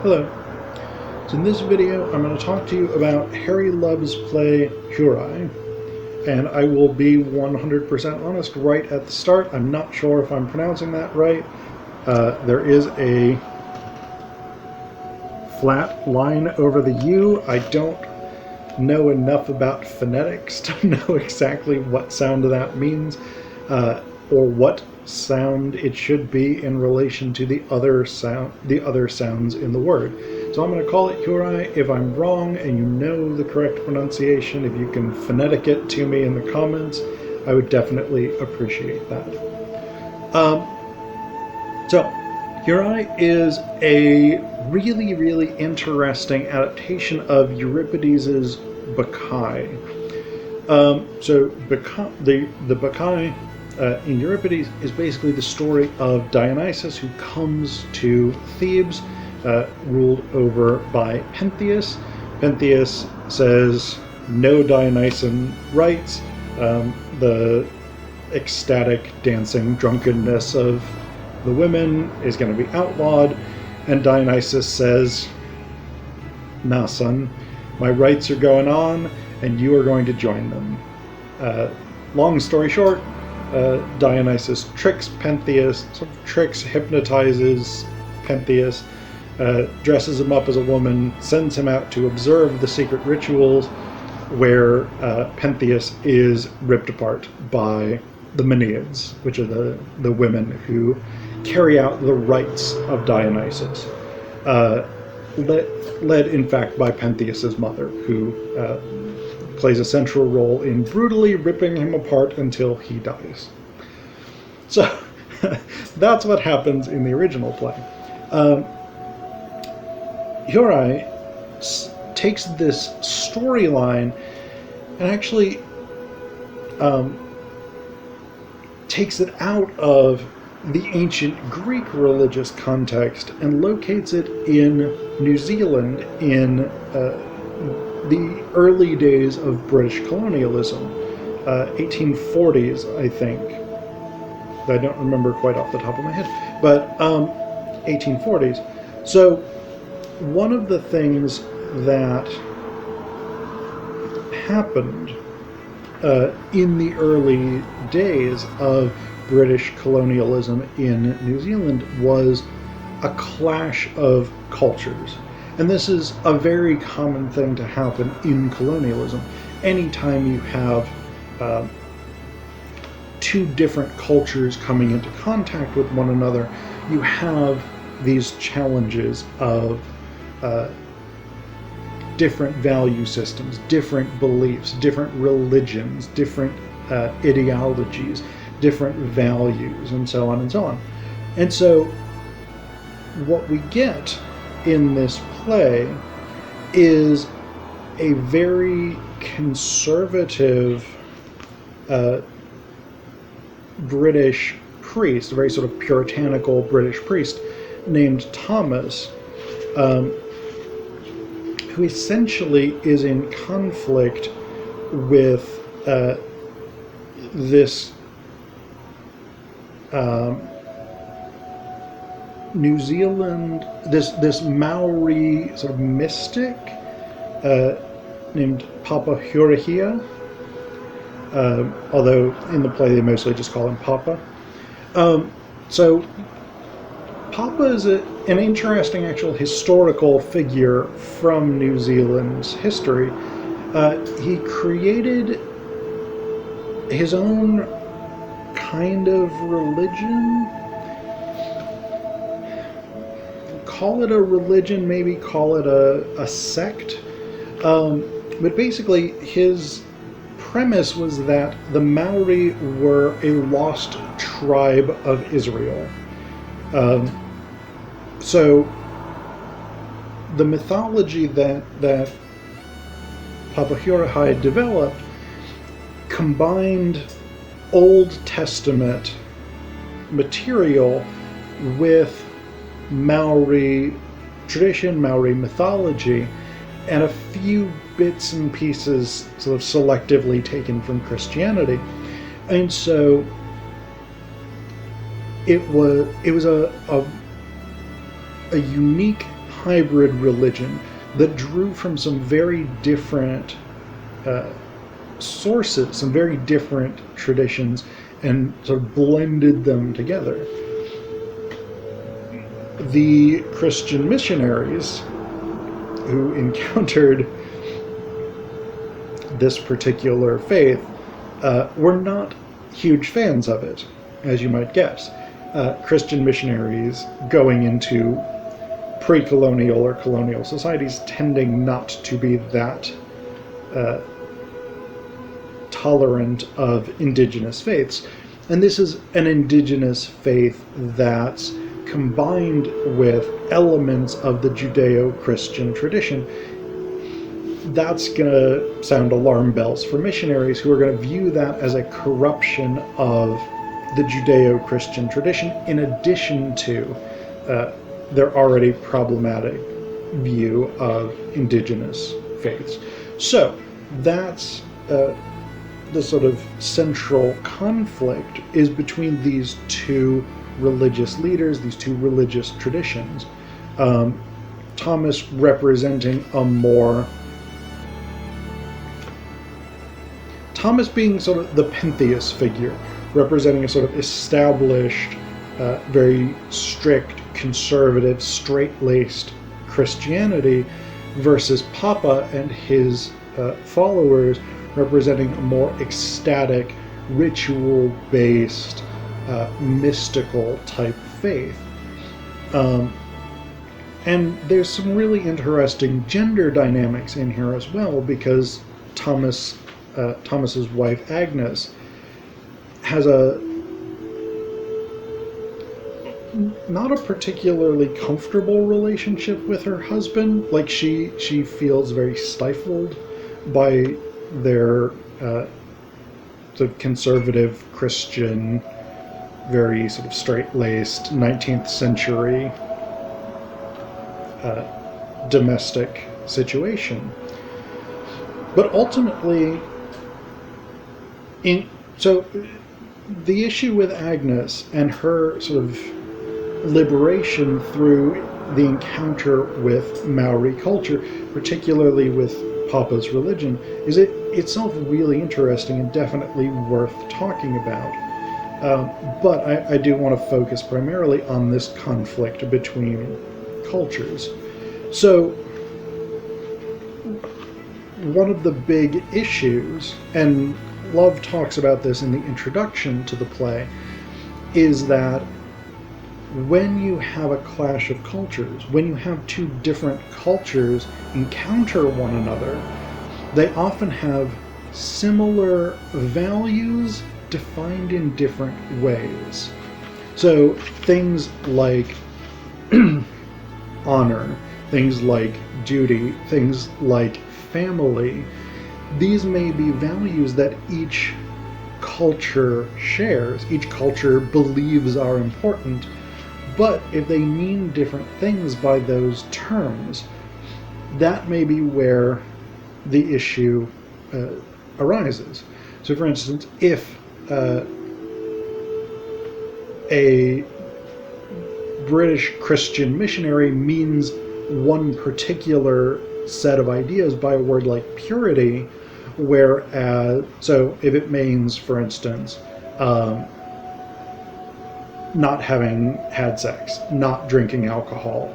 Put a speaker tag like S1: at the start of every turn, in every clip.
S1: Hello. So in this video I'm going to talk to you about Harry Love's play Hurai, and I will be 100% honest right at the start. I'm not sure if I'm pronouncing that right. There is a flat line over the U. I don't know enough about phonetics to know exactly what sound that means, or what sound it should be in relation to the other sounds in the word. So I'm going to call it Hurai. If I'm wrong and you know the correct pronunciation, if you can phonetic it to me in the comments, I would definitely appreciate that. So Hurai is a really interesting adaptation of Euripides' Bacchai. So the Bacchai in Euripides is basically the story of Dionysus, who comes to Thebes, ruled over by Pentheus. Pentheus says no Dionysian rites. The ecstatic dancing drunkenness of the women is going to be outlawed, and Dionysus says, nah son, my rites are going on and you are going to join them. Long story short, Dionysus tricks Pentheus, hypnotizes Pentheus, dresses him up as a woman, sends him out to observe the secret rituals, where Pentheus is ripped apart by the Menaids, which are the women who carry out the rites of Dionysus, led in fact by Pentheus's mother, who plays a central role in brutally ripping him apart until he dies. So that's what happens in the original play. Hurai takes this storyline and actually takes it out of the ancient Greek religious context and locates it in New Zealand in the early days of British colonialism, 1840s, I think. I don't remember quite off the top of my head, but 1840s. So one of the things that happened in the early days of British colonialism in New Zealand was a clash of cultures. And this is a very common thing to happen in colonialism. Anytime you have two different cultures coming into contact with one another, you have these challenges of different value systems, different beliefs, different religions, different ideologies, different values, and so on and so on. And so what we get in this play is a very conservative British priest, a very sort of puritanical British priest named Thomas, who essentially is in conflict with this New Zealand, this Maori sort of mystic named Papahurihia, although in the play they mostly just call him Papa. So Papa is an interesting actual historical figure from New Zealand's history. He created his own kind of religion. Call it a religion, maybe call it a sect. But basically his premise was that the Maori were a lost tribe of Israel. So the mythology that Papahurihia developed combined Old Testament material with Maori tradition, Maori mythology, and a few bits and pieces sort of selectively taken from Christianity. And so it was a unique hybrid religion that drew from some very different sources, some very different traditions, and sort of blended them together. The Christian missionaries who encountered this particular faith were not huge fans of it, as you might guess. Christian missionaries going into pre-colonial or colonial societies tending not to be that tolerant of indigenous faiths. And this is an indigenous faith that's combined with elements of the Judeo-Christian tradition. That's going to sound alarm bells for missionaries who are going to view that as a corruption of the Judeo-Christian tradition, in addition to their already problematic view of indigenous faiths. So that's the sort of central conflict is between these two religious leaders, these two religious traditions. Thomas representing a more... Thomas being sort of the Pentheus figure, representing a sort of established, very strict, conservative, straight-laced Christianity, versus Papa and his followers representing a more ecstatic, ritual-based, mystical type faith. And there's some really interesting gender dynamics in here as well, because Thomas's wife Agnes has not a particularly comfortable relationship with her husband. Like she feels very stifled by their sort of conservative Christian, very sort of straight-laced 19th century domestic situation. But ultimately, so the issue with Agnes and her sort of liberation through the encounter with Maori culture, particularly with Papa's religion, is itself really interesting and definitely worth talking about. But I do want to focus primarily on this conflict between cultures. So one of the big issues, and Love talks about this in the introduction to the play, is that when you have a clash of cultures, when you have two different cultures encounter one another, they often have similar values defined in different ways. So things like honor, things like duty, things like family, these may be values that each culture shares, each culture believes are important, but if they mean different things by those terms, that may be where the issue arises. So for instance, if a British Christian missionary means one particular set of ideas by a word like purity, whereas, so if it means, for instance, not having had sex, not drinking alcohol,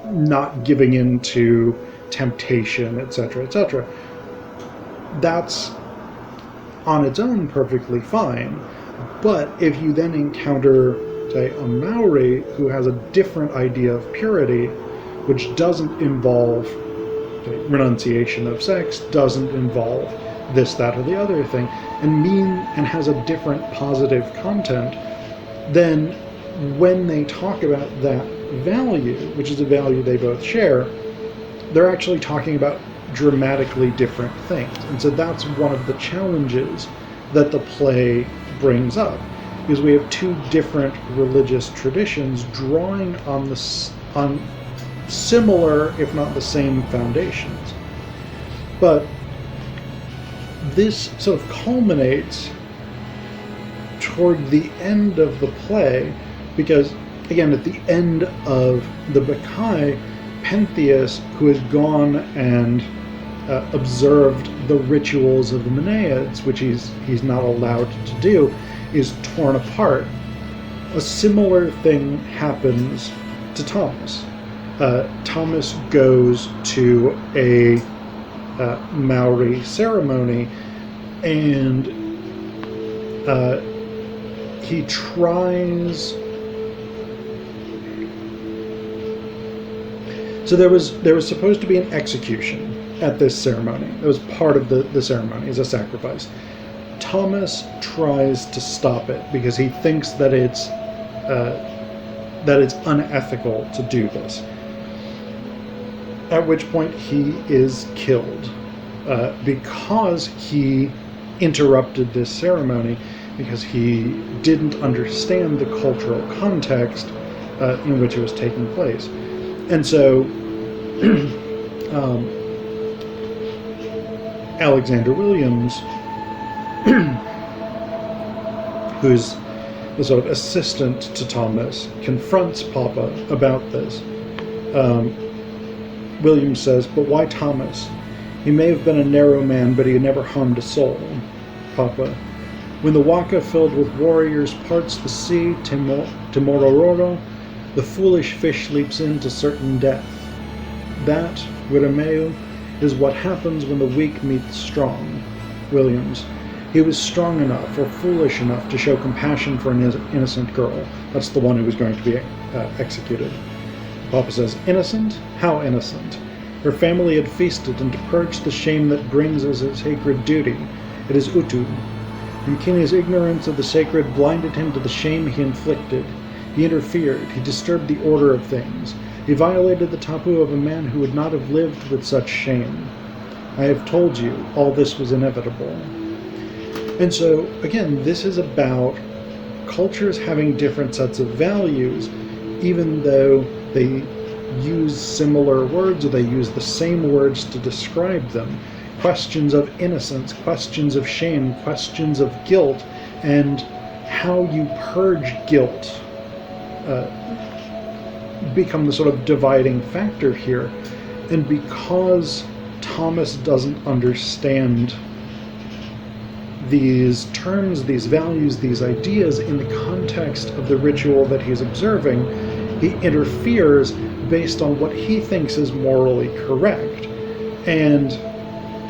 S1: not giving in to temptation, etc., that's on its own perfectly fine. But if you then encounter, say, a Maori who has a different idea of purity, which doesn't involve renunciation of sex, doesn't involve this, that, or the other thing, and has a different positive content, then when they talk about that value, which is a value they both share, they're actually talking about dramatically different things. And so that's one of the challenges that the play brings up, is we have two different religious traditions drawing on similar, if not the same, foundations. But this sort of culminates toward the end of the play, because again, at the end of the Bacchai, Pentheus, who had gone and observed the rituals of the Menaids, which he's not allowed to do, is torn apart. A similar thing happens to Thomas. Thomas goes to a Maori ceremony, and he tries. So there was supposed to be an execution at this ceremony. It was part of the ceremony as a sacrifice. Thomas tries to stop it because he thinks that it's unethical to do this. At which point he is killed because he interrupted this ceremony, because he didn't understand the cultural context in which it was taking place. And so Alexander Williams, who's the sort of assistant to Thomas, confronts Papa about this. Williams says, "But why Thomas? He may have been a narrow man, but he had never harmed a soul." Papa: "When the waka filled with warriors parts the sea, Timororo, the foolish fish leaps in to certain death. That, Wirameu, is what happens when the weak meet the strong." Williams: "He was strong enough or foolish enough to show compassion for an innocent girl." That's the one who was going to be executed. Papa says, "Innocent? How innocent? Her family had feasted, and to purge the shame that brings as a sacred duty. It is utu. And Kini's ignorance of the sacred blinded him to the shame he inflicted. He interfered. He disturbed the order of things. He violated the tapu of a man who would not have lived with such shame. I have told you, all this was inevitable." And so, again, this is about cultures having different sets of values, even though they use similar words or they use the same words to describe them. Questions of innocence, questions of shame, questions of guilt, and how you purge guilt become the sort of dividing factor here. And because Thomas doesn't understand these terms, these values, these ideas in the context of the ritual that he's observing, he interferes based on what he thinks is morally correct. And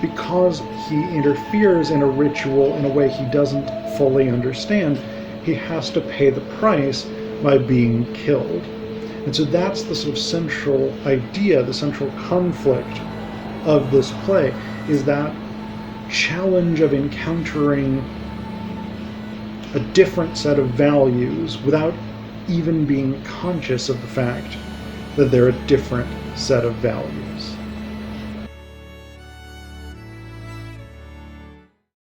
S1: because he interferes in a ritual in a way he doesn't fully understand, he has to pay the price by being killed. And so that's the sort of central idea, the central conflict of this play, is that challenge of encountering a different set of values without even being conscious of the fact that they're a different set of values.